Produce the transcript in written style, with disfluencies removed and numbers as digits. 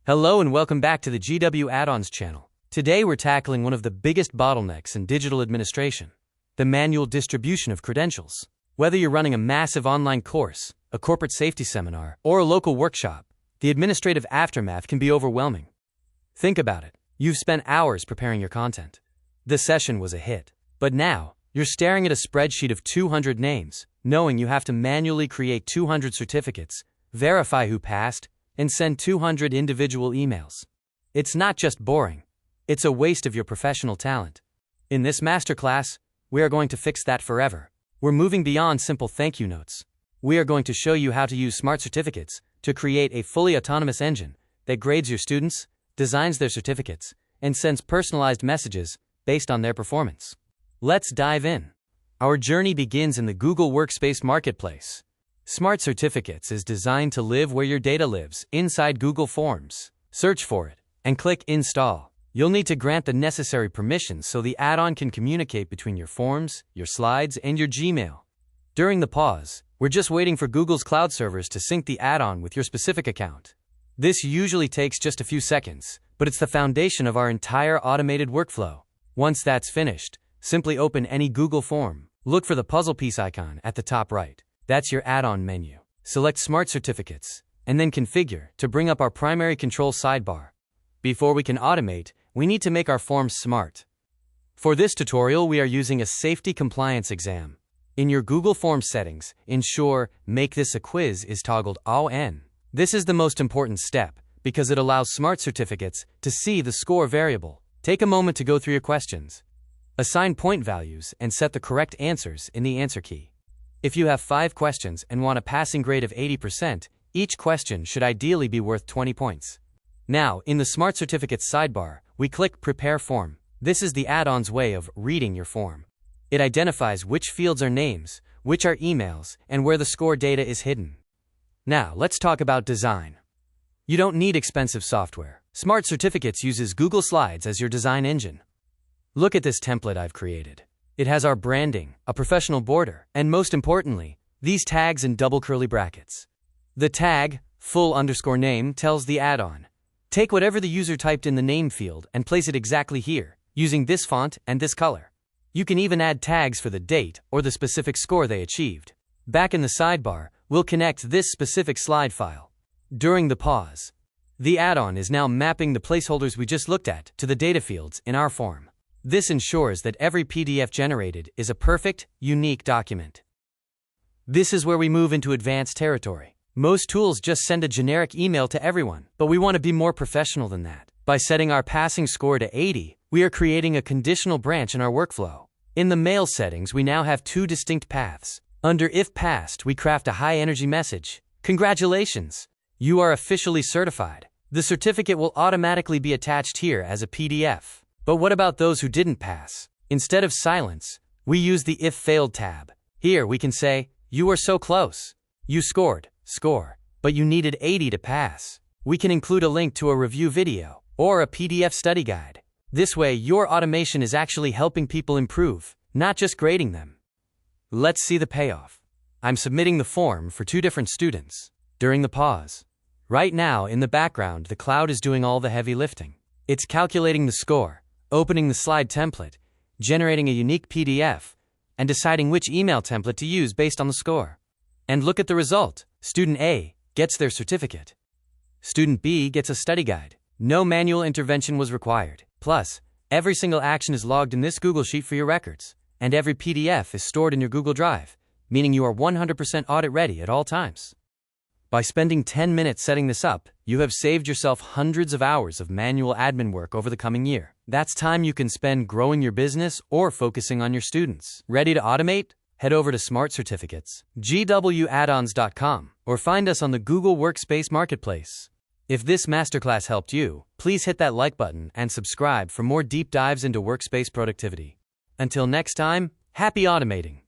Hello and welcome back to the GW Add-ons channel. Today we're tackling one of the biggest bottlenecks in digital administration, the manual distribution of credentials. Whether you're running a massive online course, a corporate safety seminar, or a local workshop, the administrative aftermath can be overwhelming. Think about it. You've spent hours preparing your content. The session was a hit. But now, you're staring at a spreadsheet of 200 names, knowing you have to manually create 200 certificates, verify who passed, and send 200 individual emails. It's not just boring, it's a waste of your professional talent. In this masterclass, we are going to fix that forever. We're moving beyond simple thank you notes. We are going to show you how to use smart certificates to create a fully autonomous engine that grades your students, designs their certificates, and sends personalized messages based on their performance. Let's dive in. Our journey begins in the Google Workspace Marketplace. Smart Certificates is designed to live where your data lives, inside Google Forms. Search for it and click Install. You'll need to grant the necessary permissions so the add-on can communicate between your forms, your slides, and your Gmail. During the pause, we're just waiting for Google's cloud servers to sync the add-on with your specific account. This usually takes just a few seconds, but it's the foundation of our entire automated workflow. Once that's finished, simply open any Google form. Look for the puzzle piece icon at the top right. That's your add-on menu. Select Smart Certificates, and then Configure to bring up our primary control sidebar. Before we can automate, we need to make our forms smart. For this tutorial, we are using a safety compliance exam. In your Google Forms settings, ensure Make This a Quiz is toggled on. This is the most important step because it allows Smart Certificates to see the score variable. Take a moment to go through your questions. Assign point values and set the correct answers in the answer key. If you have 5 questions and want a passing grade of 80%, each question should ideally be worth 20 points. Now, in the Smart Certificates sidebar, we click Prepare Form. This is the add-on's way of reading your form. It identifies which fields are names, which are emails, and where the score data is hidden. Now, let's talk about design. You don't need expensive software. Smart Certificates uses Google Slides as your design engine. Look at this template I've created. It has our branding, a professional border, and most importantly, these tags in double curly brackets. The tag, full_name, tells the add-on, take whatever the user typed in the name field and place it exactly here, using this font and this color. You can even add tags for the date or the specific score they achieved. Back in the sidebar, we'll connect this specific slide file. During the pause, the add-on is now mapping the placeholders we just looked at to the data fields in our form. This ensures that every PDF generated is a perfect, unique document. This is where we move into advanced territory. Most tools just send a generic email to everyone, but we want to be more professional than that. By setting our passing score to 80, we are creating a conditional branch in our workflow. In the mail settings, we now have 2 distinct paths. Under If Passed, we craft a high-energy message. Congratulations! You are officially certified. The certificate will automatically be attached here as a PDF. But what about those who didn't pass? Instead of silence, we use the If Failed tab. Here we can say, you were so close. You scored, but you needed 80 to pass. We can include a link to a review video or a PDF study guide. This way, your automation is actually helping people improve, not just grading them. Let's see the payoff. I'm submitting the form for 2 different students. During the pause. Right now, in the background, the cloud is doing all the heavy lifting. It's calculating the score, opening the slide template, generating a unique PDF, and deciding which email template to use based on the score. And look at the result. Student A gets their certificate. Student B gets a study guide. No manual intervention was required. Plus, every single action is logged in this Google Sheet for your records, and every PDF is stored in your Google Drive, meaning you are 100% audit ready at all times. By spending 10 minutes setting this up, you have saved yourself hundreds of hours of manual admin work over the coming year. That's time you can spend growing your business or focusing on your students. Ready to automate? Head over to Smart Certificates, gwaddons.com, or find us on the Google Workspace Marketplace. If this masterclass helped you, please hit that like button and subscribe for more deep dives into workspace productivity. Until next time, happy automating!